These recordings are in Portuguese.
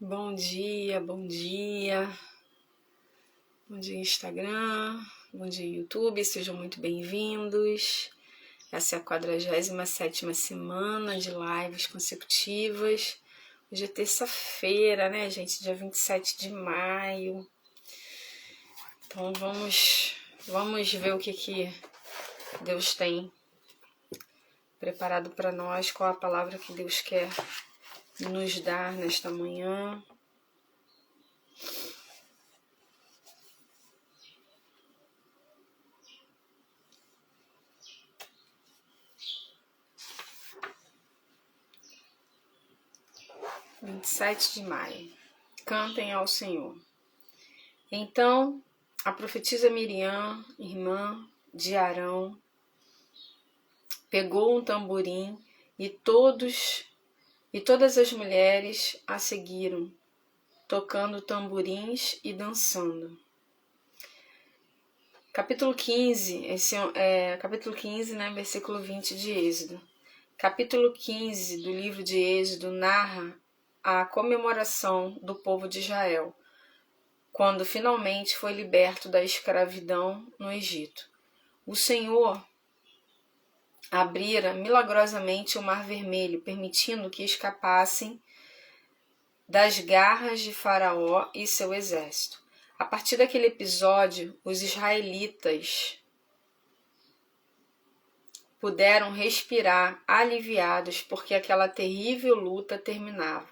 Bom dia, bom dia. Bom dia, Instagram. Bom dia, YouTube. Sejam muito bem-vindos. Essa é a 47ª semana de lives consecutivas. Hoje é terça-feira, né, gente? Dia 27 de maio. Então vamos ver o que Deus tem preparado para nós, qual a palavra que Deus quer nos dar nesta manhã. – 27 de maio. Cantem ao Senhor. Então, a profetisa Miriam, irmã de Arão, pegou um tamborim e todas as mulheres a seguiram, tocando tamborins e dançando. Capítulo 15, capítulo 15, né, versículo 20 de Êxodo. Capítulo 15 do livro de Êxodo narra a comemoração do povo de Israel, quando finalmente foi liberto da escravidão no Egito. O Senhor abrira milagrosamente o Mar Vermelho, permitindo que escapassem das garras de Faraó e seu exército. A partir daquele episódio, os israelitas puderam respirar aliviados porque aquela terrível luta terminava.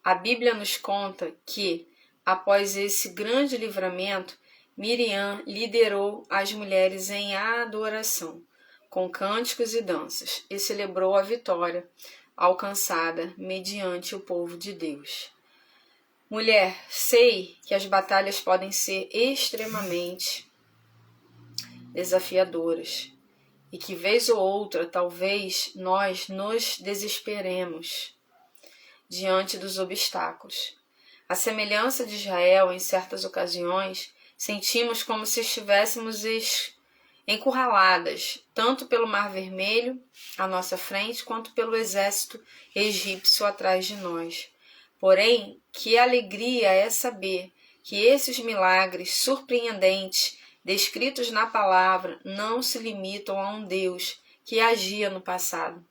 A Bíblia nos conta que, após esse grande livramento, Miriam liderou as mulheres em adoração, com cânticos e danças, e celebrou a vitória alcançada mediante o povo de Deus. Mulher, sei que as batalhas podem ser extremamente desafiadoras e que, vez ou outra, talvez nós nos desesperemos diante dos obstáculos. À semelhança de Israel, em certas ocasiões, sentimos como se estivéssemos encurraladas, tanto pelo Mar Vermelho à nossa frente, quanto pelo exército egípcio atrás de nós. Porém, que alegria é saber que esses milagres surpreendentes descritos na palavra não se limitam a um Deus que agia no passado,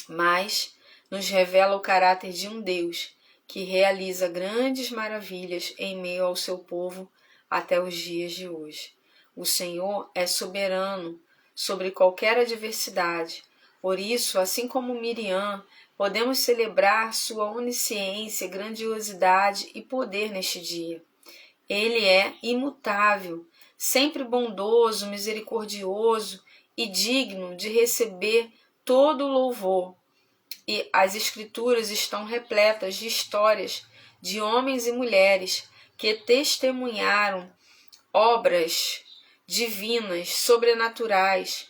mas nos revela o caráter de um Deus que realiza grandes maravilhas em meio ao seu povo até os dias de hoje. O Senhor é soberano sobre qualquer adversidade. Por isso, assim como Miriam, podemos celebrar sua onisciência, grandiosidade e poder neste dia. Ele é imutável, sempre bondoso, misericordioso e digno de receber todo o louvor. E as Escrituras estão repletas de histórias de homens e mulheres que testemunharam obras divinas, sobrenaturais,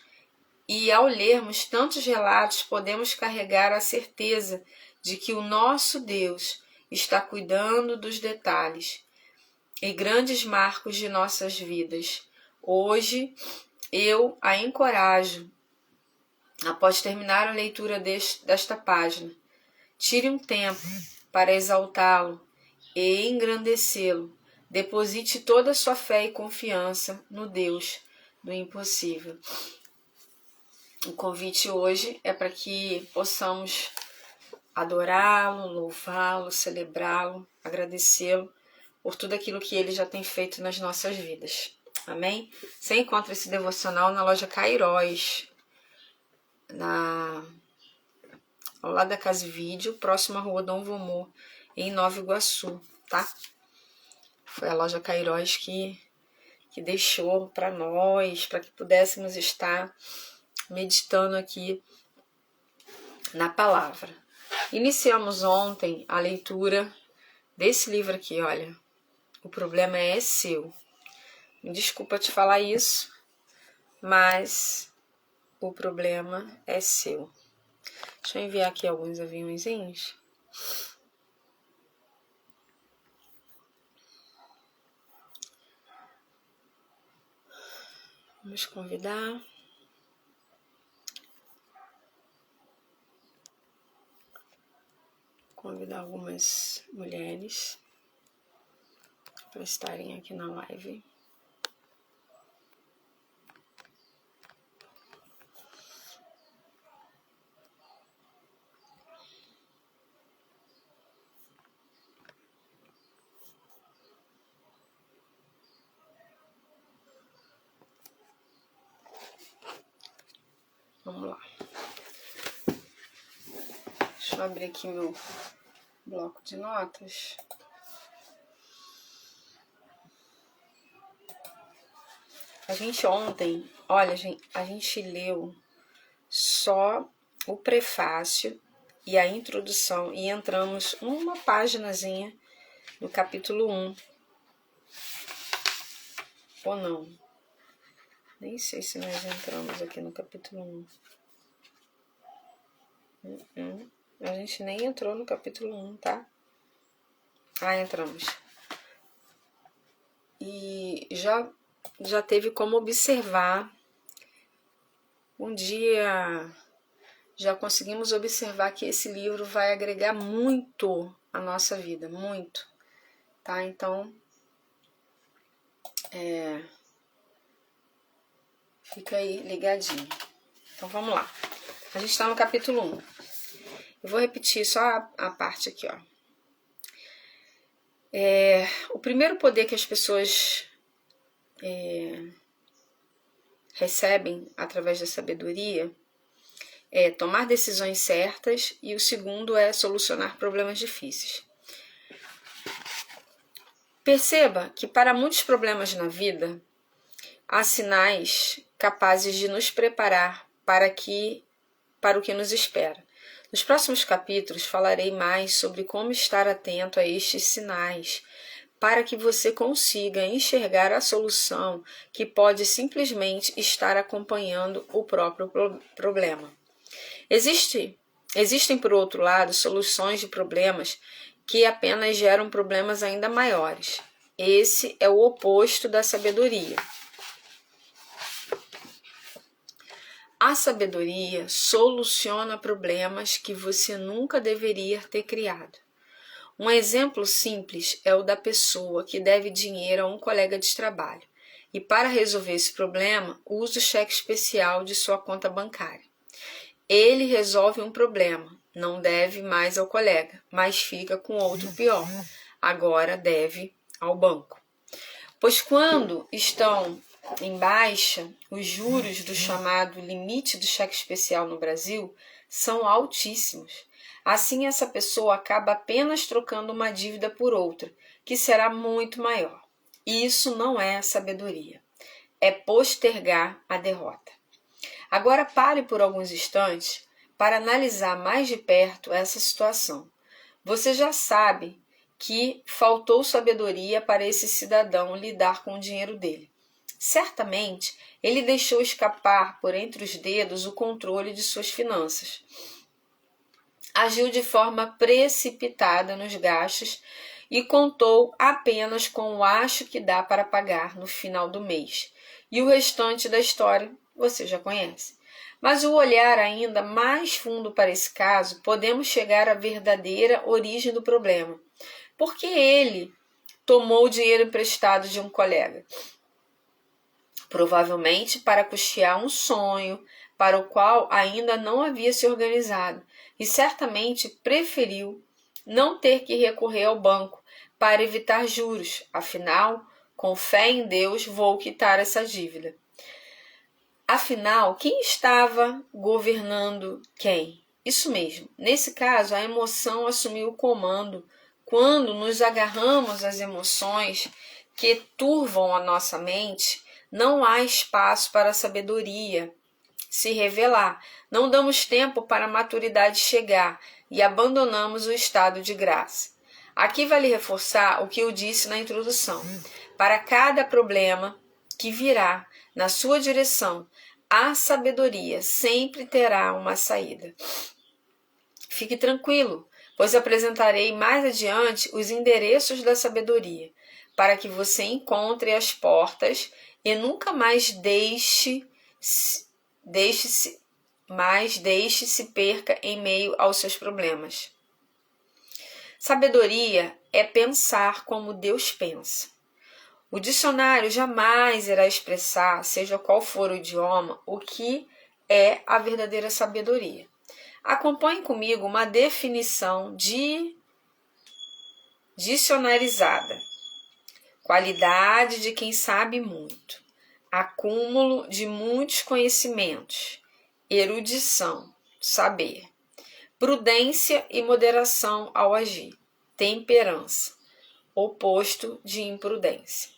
e ao lermos tantos relatos podemos carregar a certeza de que o nosso Deus está cuidando dos detalhes e grandes marcos de nossas vidas. Hoje eu a encorajo, após terminar a leitura desta página, tire um tempo para exaltá-lo e engrandecê-lo. Deposite toda a sua fé e confiança no Deus do impossível. O convite hoje é para que possamos adorá-lo, louvá-lo, celebrá-lo, agradecê-lo por tudo aquilo que ele já tem feito nas nossas vidas. Amém? Você encontra esse devocional na loja Cairóis, ao lado da Casa Vídeo, próximo à Rua Dom Vomor, em Nova Iguaçu, tá? Foi a loja Cairóis que deixou para nós, para que pudéssemos estar meditando aqui na palavra. Iniciamos ontem a leitura desse livro aqui, olha. O problema é seu. Me desculpa te falar isso, mas o problema é seu. Deixa eu enviar aqui alguns aviãozinhos. Vamos convidar. convidar algumas mulheres para estarem aqui na live. Vamos lá. Deixa eu abrir aqui meu bloco de notas. A gente ontem, olha, a gente leu só o prefácio e a introdução e entramos uma paginazinha no capítulo 1. Ou não? Nem sei se nós entramos aqui no capítulo 1. A gente nem entrou no capítulo 1, tá? Ah, entramos. E já teve como observar, um dia já conseguimos observar que esse livro vai agregar muito à nossa vida, muito, tá? Então, fica aí ligadinho. Então, vamos lá. A gente está no capítulo 1. Eu vou repetir só a parte aqui, ó. O primeiro poder que as pessoas recebem através da sabedoria é tomar decisões certas, e o segundo é solucionar problemas difíceis. Perceba que para muitos problemas na vida, há sinais capazes de nos preparar para o que nos espera. Nos próximos capítulos falarei mais sobre como estar atento a estes sinais, para que você consiga enxergar a solução que pode simplesmente estar acompanhando o próprio problema. Existem, por outro lado, soluções de problemas que apenas geram problemas ainda maiores. Esse é o oposto da sabedoria. A sabedoria soluciona problemas que você nunca deveria ter criado. Um exemplo simples é o da pessoa que deve dinheiro a um colega de trabalho e, para resolver esse problema, usa o cheque especial de sua conta bancária. Ele resolve um problema, não deve mais ao colega, mas fica com outro pior. Agora deve ao banco. Pois quando estão em baixa, os juros do chamado limite do cheque especial no Brasil são altíssimos. Assim, essa pessoa acaba apenas trocando uma dívida por outra, que será muito maior. Isso não é sabedoria, é postergar a derrota. Agora pare por alguns instantes para analisar mais de perto essa situação. Você já sabe que faltou sabedoria para esse cidadão lidar com o dinheiro dele. Certamente, ele deixou escapar por entre os dedos o controle de suas finanças. Agiu de forma precipitada nos gastos e contou apenas com o acho que dá para pagar no final do mês. E o restante da história você já conhece. Mas o olhar ainda mais fundo para esse caso, podemos chegar à verdadeira origem do problema. Por que ele tomou o dinheiro emprestado de um colega? Provavelmente para custear um sonho para o qual ainda não havia se organizado, e certamente preferiu não ter que recorrer ao banco para evitar juros. Afinal, com fé em Deus, vou quitar essa dívida. Afinal, quem estava governando quem? Isso mesmo. Nesse caso, a emoção assumiu o comando. Quando nos agarramos às emoções que turvam a nossa mente, não há espaço para a sabedoria se revelar. Não damos tempo para a maturidade chegar e abandonamos o estado de graça. Aqui vale reforçar o que eu disse na introdução. Para cada problema que virá na sua direção, a sabedoria sempre terá uma saída. Fique tranquilo, pois apresentarei mais adiante os endereços da sabedoria, para que você encontre as portas e nunca mais deixe-se perca em meio aos seus problemas. Sabedoria é pensar como Deus pensa. O dicionário jamais irá expressar, seja qual for o idioma, o que é a verdadeira sabedoria. Acompanhe comigo uma definição dicionarizada. Qualidade de quem sabe muito. Acúmulo de muitos conhecimentos. Erudição, saber. Prudência e moderação ao agir. Temperança, oposto de imprudência.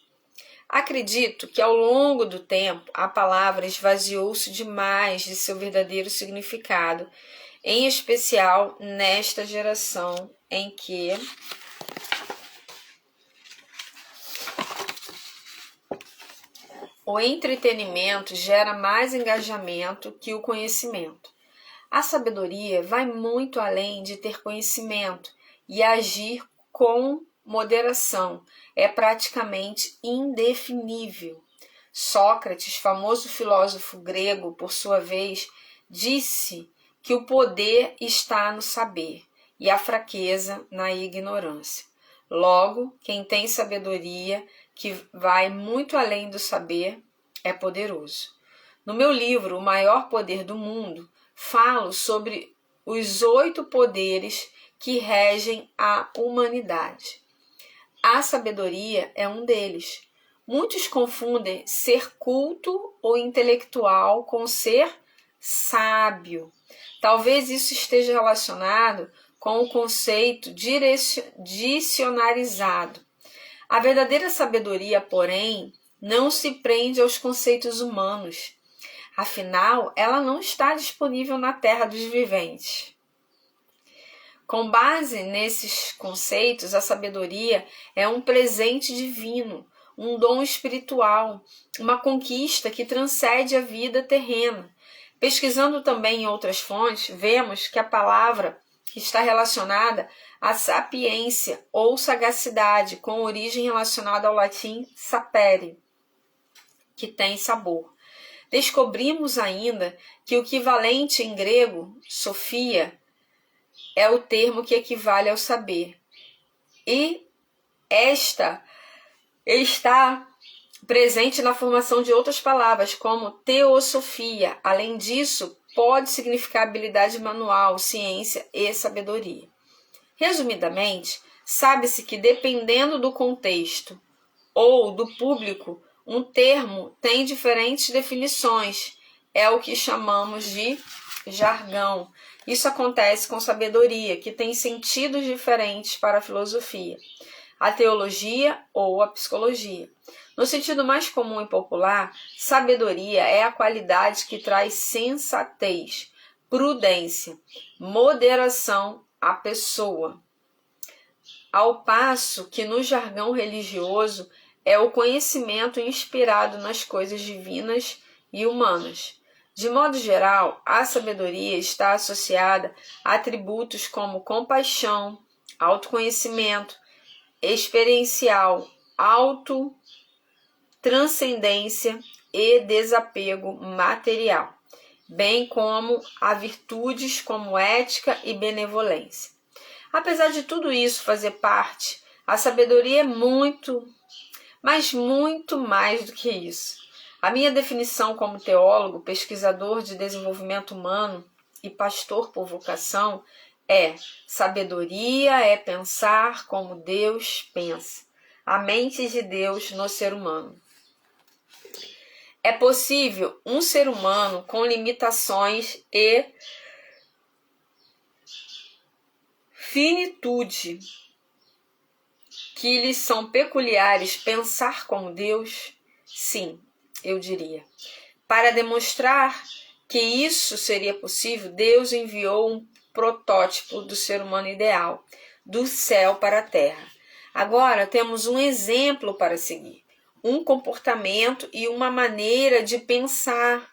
Acredito que ao longo do tempo a palavra esvaziou-se demais de seu verdadeiro significado, em especial nesta geração em que o entretenimento gera mais engajamento que o conhecimento. A sabedoria vai muito além de ter conhecimento e agir com moderação. É praticamente indefinível. Sócrates, famoso filósofo grego, por sua vez, disse que o poder está no saber e a fraqueza na ignorância. Logo, quem tem sabedoria, que vai muito além do saber, é poderoso. No meu livro, O Maior Poder do Mundo, falo sobre os 8 poderes que regem a humanidade. A sabedoria é um deles. Muitos confundem ser culto ou intelectual com ser sábio. Talvez isso esteja relacionado com o conceito dicionarizado. A verdadeira sabedoria, porém, não se prende aos conceitos humanos. Afinal, ela não está disponível na terra dos viventes. Com base nesses conceitos, a sabedoria é um presente divino, um dom espiritual, uma conquista que transcende a vida terrena. Pesquisando também em outras fontes, vemos que a palavra está relacionada à sapiência ou sagacidade, com origem relacionada ao latim sapere, que tem sabor. Descobrimos ainda que o equivalente em grego, sofia, é o termo que equivale ao saber. E esta está presente na formação de outras palavras, como teosofia. Além disso, pode significar habilidade manual, ciência e sabedoria. Resumidamente, sabe-se que dependendo do contexto ou do público, um termo tem diferentes definições. É o que chamamos de jargão. Isso acontece com sabedoria, que tem sentidos diferentes para a filosofia, a teologia ou a psicologia. No sentido mais comum e popular, sabedoria é a qualidade que traz sensatez, prudência, moderação à pessoa. Ao passo que no jargão religioso é o conhecimento inspirado nas coisas divinas e humanas. De modo geral, a sabedoria está associada a atributos como compaixão, autoconhecimento, experiencial, autotranscendência e desapego material, bem como a virtudes como ética e benevolência. Apesar de tudo isso fazer parte, a sabedoria é muito, mas muito mais do que isso. A minha definição como teólogo, pesquisador de desenvolvimento humano e pastor por vocação é: sabedoria é pensar como Deus pensa, a mente de Deus no ser humano. É possível um ser humano com limitações e finitude que lhes são peculiares pensar como Deus? Sim, eu diria. Para demonstrar que isso seria possível, Deus enviou um protótipo do ser humano ideal, do céu para a terra. Agora temos um exemplo para seguir, um comportamento e uma maneira de pensar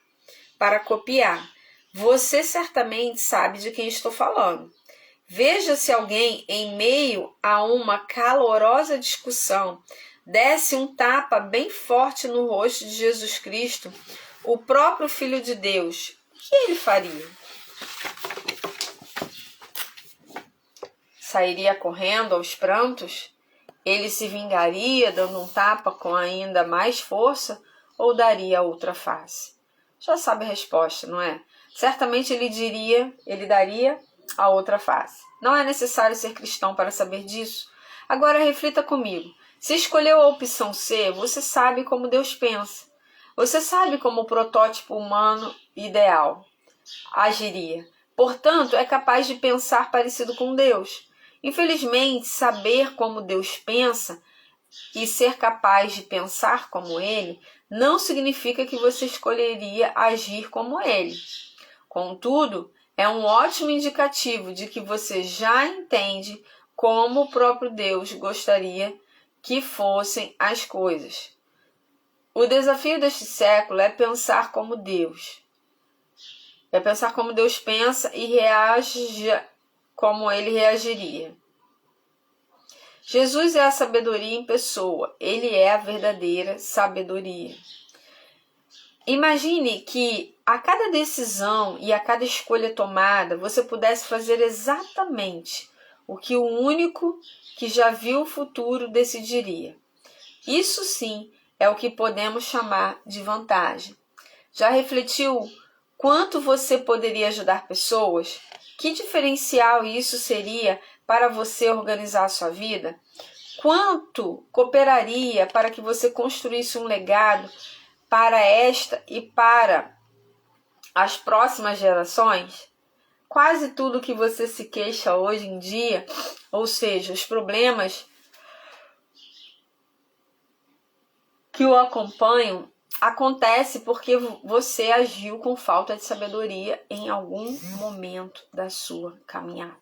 para copiar. Você certamente sabe de quem estou falando. Veja se alguém, em meio a uma calorosa discussão, desse um tapa bem forte no rosto de Jesus Cristo, o próprio Filho de Deus. O que ele faria? sairia correndo aos prantos? Ele se vingaria dando um tapa com ainda mais força ou daria a outra face? Já sabe a resposta, não é? Certamente ele daria a outra face. Não é necessário ser cristão para saber disso. Agora reflita comigo. Se escolheu a opção C, você sabe como Deus pensa. Você sabe como o protótipo humano ideal agiria. Portanto, é capaz de pensar parecido com Deus. Infelizmente, saber como Deus pensa e ser capaz de pensar como Ele não significa que você escolheria agir como Ele. Contudo, é um ótimo indicativo de que você já entende como o próprio Deus gostaria que fossem as coisas. O desafio deste século é pensar como Deus. É pensar como Deus pensa e reage como Ele reagiria. Jesus é a sabedoria em pessoa. Ele é a verdadeira sabedoria. Imagine que a cada decisão e a cada escolha tomada, você pudesse fazer exatamente o que o único que já viu o futuro decidiria. Isso sim é o que podemos chamar de vantagem. Já refletiu quanto você poderia ajudar pessoas? Que diferencial isso seria para você organizar a sua vida? Quanto cooperaria para que você construísse um legado para esta e para as próximas gerações? Quase tudo que você se queixa hoje em dia, ou seja, os problemas que o acompanham, acontece porque você agiu com falta de sabedoria em algum momento da sua caminhada.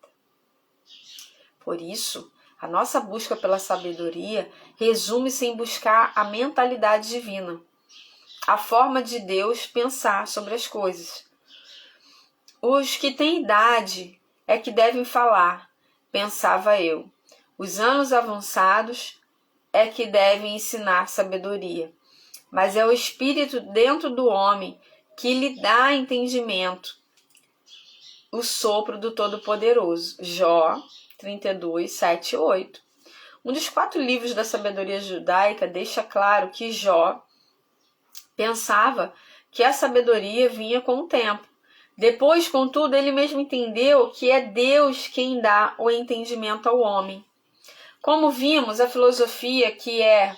Por isso, a nossa busca pela sabedoria resume-se em buscar a mentalidade divina, a forma de Deus pensar sobre as coisas. Os que têm idade é que devem falar, pensava eu. Os anos avançados é que devem ensinar sabedoria. Mas é o Espírito dentro do homem que lhe dá entendimento, o sopro do Todo-Poderoso. Jó 32, 7 e 8. Um dos 4 livros da sabedoria judaica deixa claro que Jó pensava que a sabedoria vinha com o tempo. Depois, contudo, ele mesmo entendeu que é Deus quem dá o entendimento ao homem. Como vimos, a filosofia, que é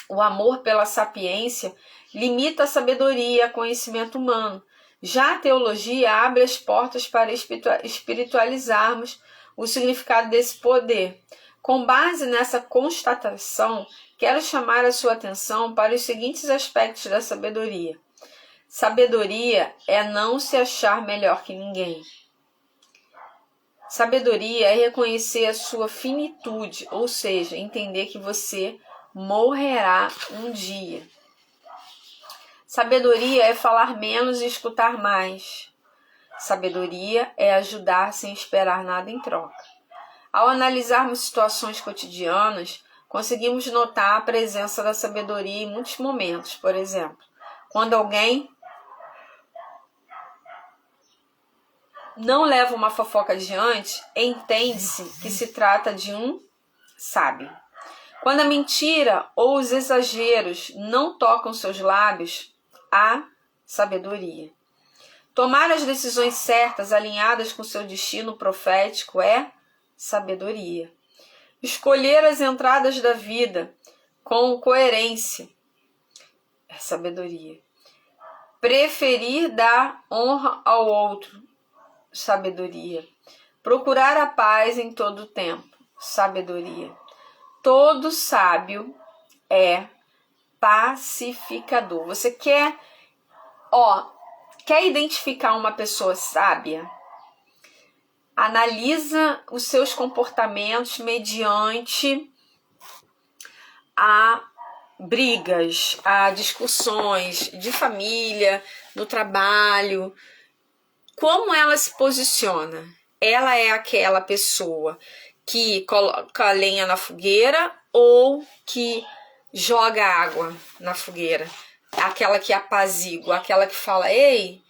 o amor pela sapiência, limita a sabedoria e a conhecimento humano. Já a teologia abre as portas para espiritualizarmos o significado desse poder. Com base nessa constatação, quero chamar a sua atenção para os seguintes aspectos da sabedoria. Sabedoria é não se achar melhor que ninguém. Sabedoria é reconhecer a sua finitude, ou seja, entender que você morrerá um dia. Sabedoria é falar menos e escutar mais. Sabedoria é ajudar sem esperar nada em troca. Ao analisarmos situações cotidianas, conseguimos notar a presença da sabedoria em muitos momentos. Por exemplo, quando alguém não leva uma fofoca adiante, entende-se que se trata de um sábio. Quando a mentira ou os exageros não tocam seus lábios, há sabedoria. Tomar as decisões certas, alinhadas com seu destino profético, é sabedoria. Escolher as entradas da vida com coerência é sabedoria. Preferir dar honra ao outro, sabedoria. Procurar a paz em todo o tempo, sabedoria. Todo sábio é pacificador. Você quer identificar uma pessoa sábia? Analisa os seus comportamentos mediante a brigas, a discussões de família, no trabalho. Como ela se posiciona? Ela é aquela pessoa que coloca a lenha na fogueira ou que joga água na fogueira? Aquela que apazigua, aquela que fala, ei,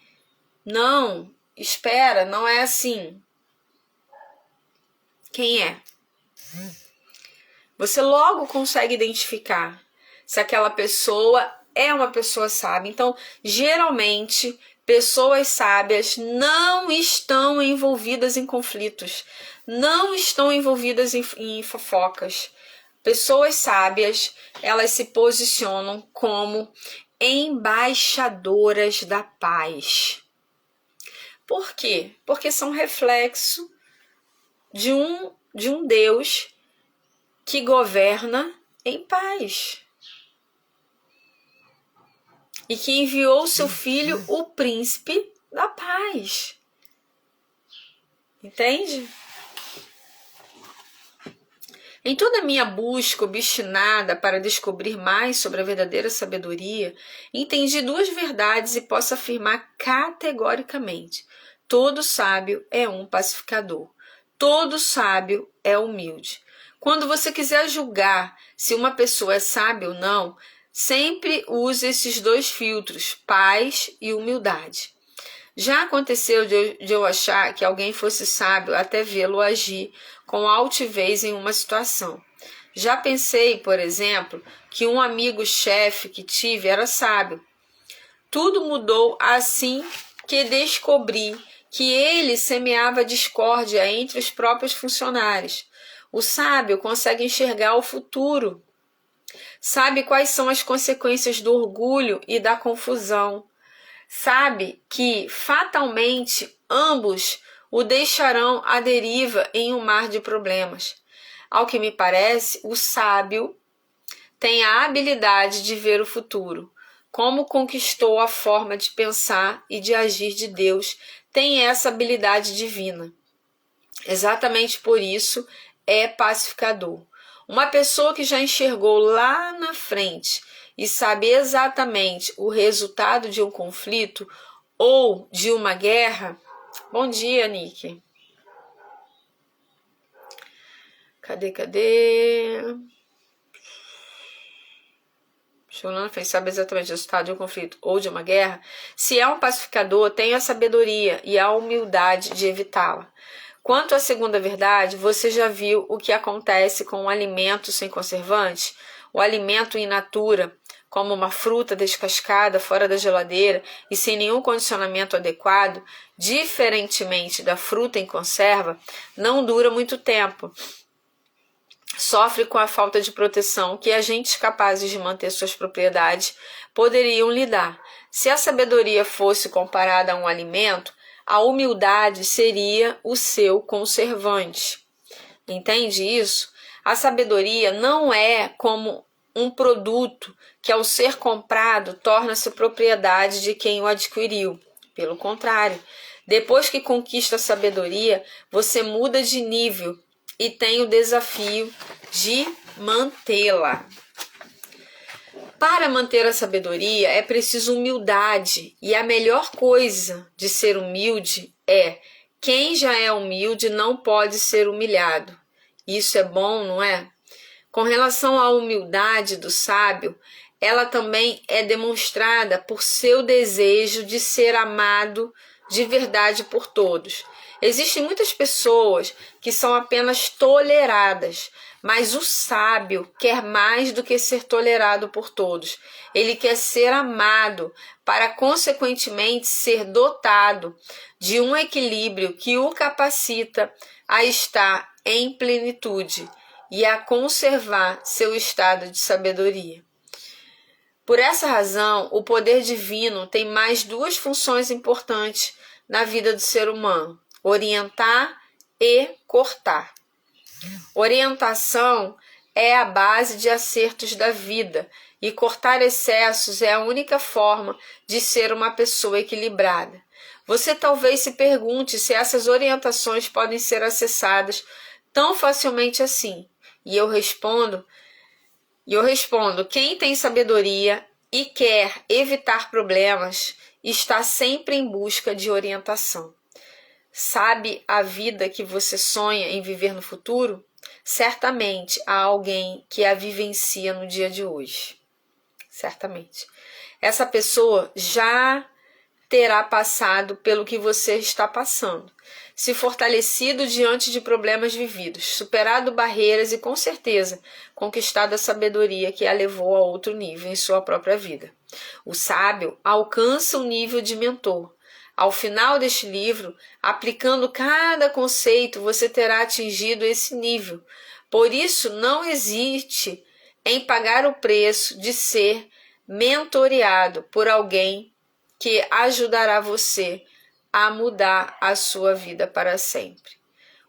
não, espera, não é assim. quem é. Você logo consegue identificar se aquela pessoa é uma pessoa sábia. Então, geralmente, pessoas sábias não estão envolvidas em conflitos, não estão envolvidas em fofocas. Pessoas sábias, elas se posicionam como embaixadoras da paz. Por quê? Porque são reflexo de um Deus que governa em paz e que enviou seu filho, o príncipe da paz. Entende? Em toda a minha busca obstinada para descobrir mais sobre a verdadeira sabedoria, entendi duas verdades e posso afirmar categoricamente: todo sábio é um pacificador. Todo sábio é humilde. Quando você quiser julgar se uma pessoa é sábia ou não, sempre use esses dois filtros, paz e humildade. Já aconteceu de eu achar que alguém fosse sábio até vê-lo agir com altivez em uma situação. Já pensei, por exemplo, que um amigo chefe que tive era sábio. Tudo mudou assim que descobri que ele semeava discórdia entre os próprios funcionários. O sábio consegue enxergar o futuro, sabe quais são as consequências do orgulho e da confusão, sabe que fatalmente ambos o deixarão à deriva em um mar de problemas. Ao que me parece, o sábio tem a habilidade de ver o futuro. Como conquistou a forma de pensar e de agir de Deus, tem essa habilidade divina. Exatamente por isso é pacificador. Uma pessoa que já enxergou lá na frente e sabe exatamente o resultado de um conflito ou de uma guerra. Bom dia, Nick. Cadê? Chegou na frente, sabe exatamente o resultado de um conflito ou de uma guerra. Se é um pacificador, tem a sabedoria e a humildade de evitá-la. Quanto à segunda verdade, você já viu o que acontece com um alimento sem conservante? O alimento in natura, como uma fruta descascada fora da geladeira e sem nenhum condicionamento adequado, diferentemente da fruta em conserva, não dura muito tempo. Sofre com a falta de proteção que agentes capazes de manter suas propriedades poderiam lhe dar. Se a sabedoria fosse comparada a um alimento, a humildade seria o seu conservante. Entende isso? A sabedoria não é como um produto que, ao ser comprado, torna-se propriedade de quem o adquiriu. Pelo contrário, depois que conquista a sabedoria, você muda de nível e tem o desafio de mantê-la. Para manter a sabedoria é preciso humildade, e a melhor coisa de ser humilde é: quem já é humilde não pode ser humilhado. Isso é bom, não é? Com relação à humildade do sábio, ela também é demonstrada por seu desejo de ser amado de verdade por todos. Existem muitas pessoas que são apenas toleradas, mas o sábio quer mais do que ser tolerado por todos. Ele quer ser amado para, consequentemente, ser dotado de um equilíbrio que o capacita a estar em plenitude e a conservar seu estado de sabedoria. Por essa razão, o poder divino tem mais duas funções importantes na vida do ser humano: orientar e cortar. Orientação é a base de acertos da vida, e cortar excessos é a única forma de ser uma pessoa equilibrada. Você talvez se pergunte se essas orientações podem ser acessadas tão facilmente assim. E eu respondo, quem tem sabedoria e quer evitar problemas está sempre em busca de orientação. Sabe a vida que você sonha em viver no futuro? Certamente há alguém que a vivencia no dia de hoje. Certamente. Essa pessoa já terá passado pelo que você está passando, se fortalecido diante de problemas vividos, superado barreiras e, com certeza, conquistado a sabedoria que a levou a outro nível em sua própria vida. O sábio alcança o nível de mentor. Ao final deste livro, aplicando cada conceito, você terá atingido esse nível. Por isso, não hesite em pagar o preço de ser mentoreado por alguém que ajudará você a mudar a sua vida para sempre.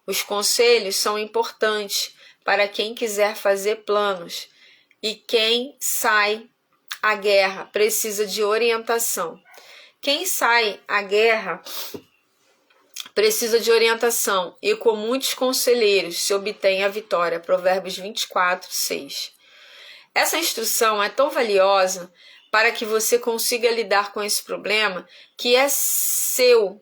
Os conselhos são importantes para quem quiser fazer planos, e quem sai à guerra precisa de orientação. Quem sai à guerra precisa de orientação, e com muitos conselheiros se obtém a vitória. Provérbios 24, 6. Essa instrução é tão valiosa para que você consiga lidar com esse problema que é seu,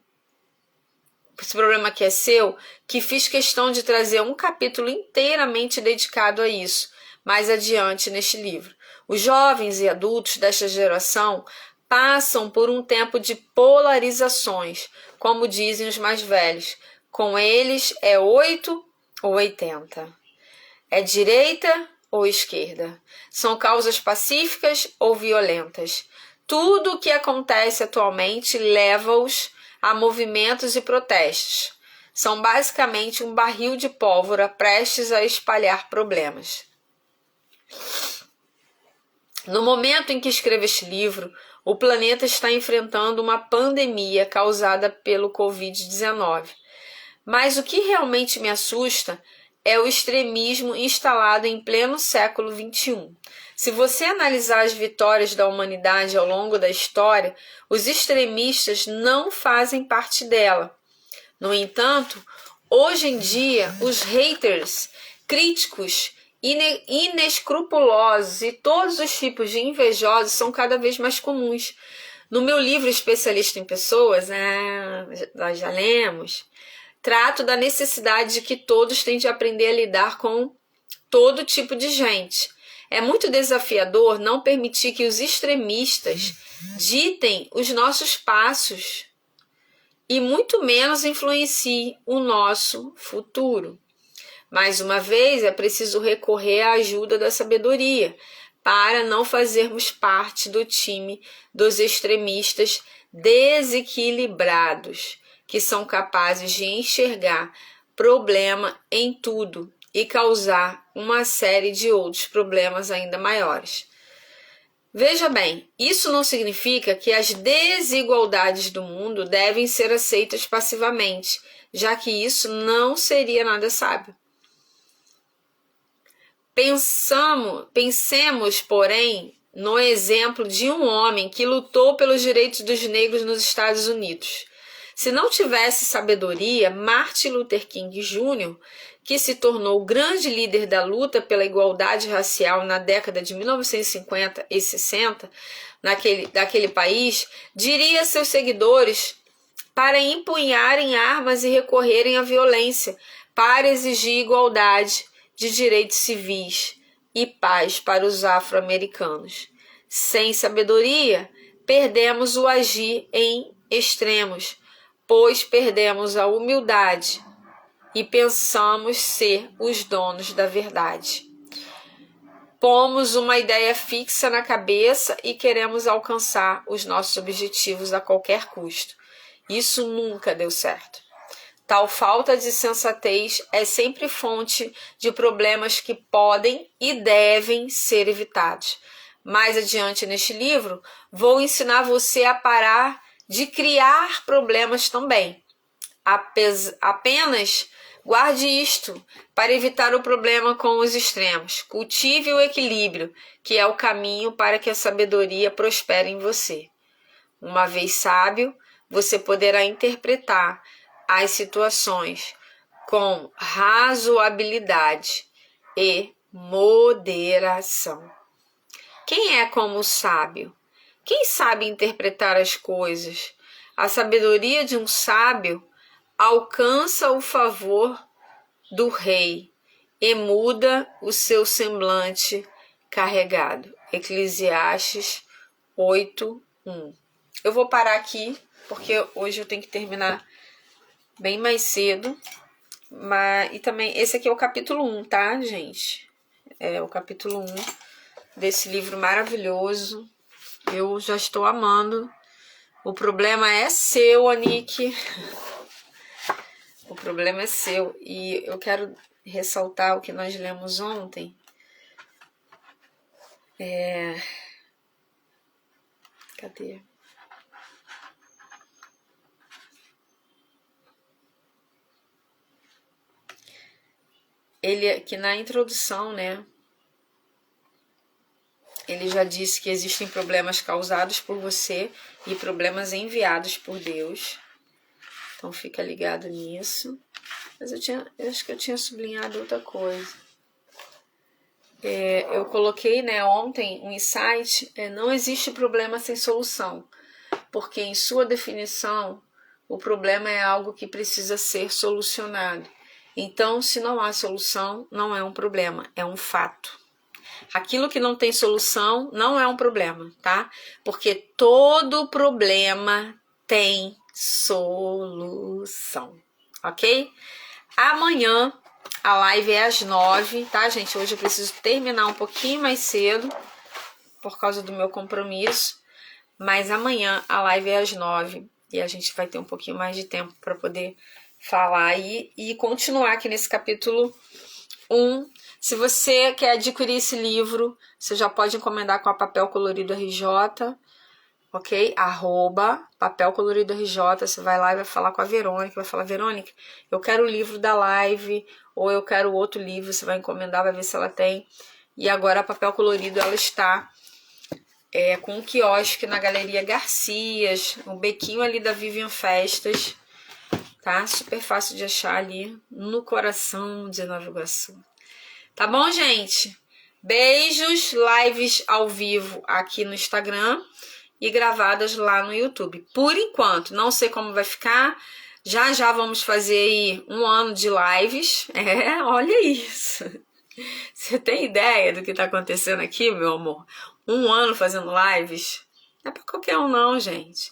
que fiz questão de trazer um capítulo inteiramente dedicado a isso, mais adiante neste livro. Os jovens e adultos desta geração passam por um tempo de polarizações, como dizem os mais velhos. Com eles é 8 ou 80. É direita ou esquerda. São causas pacíficas ou violentas. Tudo o que acontece atualmente leva-os a movimentos e protestos. São basicamente um barril de pólvora prestes a espalhar problemas. No momento em que escrevo este livro, o planeta está enfrentando uma pandemia causada pelo Covid-19. Mas o que realmente me assusta é o extremismo instalado em pleno século XXI. Se você analisar as vitórias da humanidade ao longo da história, os extremistas não fazem parte dela. No entanto, hoje em dia, os haters, críticos, inescrupulosos e todos os tipos de invejosos são cada vez mais comuns. No meu livro Especialista em Pessoas, nós já lemos, trato da necessidade de que todos têm de aprender a lidar com todo tipo de gente. É muito desafiador não permitir que os extremistas ditem os nossos passos e muito menos influenciem o nosso futuro. Mais uma vez, é preciso recorrer à ajuda da sabedoria para não fazermos parte do time dos extremistas desequilibrados, que são capazes de enxergar problema em tudo e causar uma série de outros problemas ainda maiores. Veja bem, isso não significa que as desigualdades do mundo devem ser aceitas passivamente, já que isso não seria nada sábio. Pensemos, porém, no exemplo de um homem que lutou pelos direitos dos negros nos Estados Unidos. Se não tivesse sabedoria, Martin Luther King Jr., que se tornou o grande líder da luta pela igualdade racial na década de 1950 e 60, daquele país, diria a seus seguidores para empunharem armas e recorrerem à violência para exigir igualdade de direitos civis e paz para os afro-americanos. Sem sabedoria, perdemos o agir em extremos, pois perdemos a humildade e pensamos ser os donos da verdade. Pomos uma ideia fixa na cabeça e queremos alcançar os nossos objetivos a qualquer custo. Isso nunca deu certo. Tal falta de sensatez é sempre fonte de problemas que podem e devem ser evitados. Mais adiante neste livro, vou ensinar você a parar de criar problemas também. Apenas guarde isto para evitar o problema com os extremos. Cultive o equilíbrio, que é o caminho para que a sabedoria prospere em você. Uma vez sábio, você poderá interpretar as situações com razoabilidade e moderação. Quem é como o sábio? Quem sabe interpretar as coisas? A sabedoria de um sábio alcança o favor do rei e muda o seu semblante carregado. Eclesiastes 8:1. eu vou parar aqui, porque hoje eu tenho que terminar bem mais cedo. E também, esse aqui é o capítulo 1, tá, gente? É o capítulo 1 desse livro maravilhoso. Eu já estou amando. O problema é seu, Anique. O problema é seu. E eu quero ressaltar o que nós lemos ontem. Cadê? Ele aqui na introdução, né? Ele já disse que existem problemas causados por você e problemas enviados por Deus. Então fica ligado nisso. Mas eu acho que eu tinha sublinhado outra coisa. Eu coloquei, né, ontem um insight. Não existe problema sem solução. Porque em sua definição, o problema é algo que precisa ser solucionado. Então, se não há solução, não é um problema, é um fato. Aquilo que não tem solução não é um problema, tá? Porque todo problema tem solução, ok? Amanhã a live é às 9, tá, gente? Hoje eu preciso terminar um pouquinho mais cedo por causa do meu compromisso, mas amanhã a live é às 9 e a gente vai ter um pouquinho mais de tempo para poder falar e continuar aqui nesse capítulo 1. Se você quer adquirir esse livro, você já pode encomendar com a Papel Colorido RJ, ok? @Papel Colorido RJ, você vai lá e vai falar com a Verônica, vai falar, Verônica, eu quero o livro da live, ou eu quero outro livro, você vai encomendar, vai ver se ela tem. E agora a Papel Colorido, ela está com um quiosque na Galeria Garcias, um bequinho ali da Vivian Festas, tá? Super fácil de achar ali, no coração de Nova Iguaçu. Tá bom, gente? Beijos, lives ao vivo aqui no Instagram e gravadas lá no YouTube. Por enquanto, não sei como vai ficar. Já vamos fazer aí 1 ano de lives. Olha isso. Você tem ideia do que tá acontecendo aqui, meu amor? 1 ano fazendo lives? Não é pra qualquer um não, gente.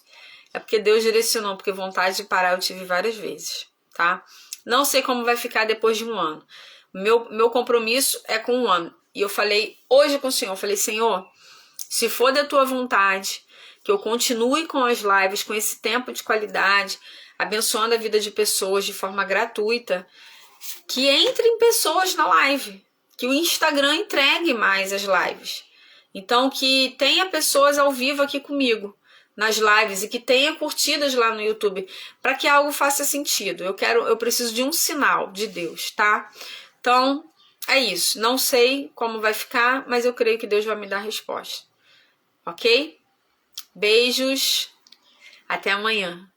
É porque Deus direcionou, porque vontade de parar eu tive várias vezes, tá? Não sei como vai ficar depois de 1 ano. Meu compromisso é com 1 ano. E eu falei hoje com o Senhor, eu falei, Senhor, se for da tua vontade, que eu continue com as lives, com esse tempo de qualidade, abençoando a vida de pessoas de forma gratuita, que entrem pessoas na live, que o Instagram entregue mais as lives. Então, que tenha pessoas ao vivo aqui comigo nas lives e que tenha curtidas lá no YouTube, para que algo faça sentido. Eu preciso de um sinal de Deus, tá? Então, é isso. Não sei como vai ficar, mas eu creio que Deus vai me dar a resposta. Ok? Beijos. Até amanhã.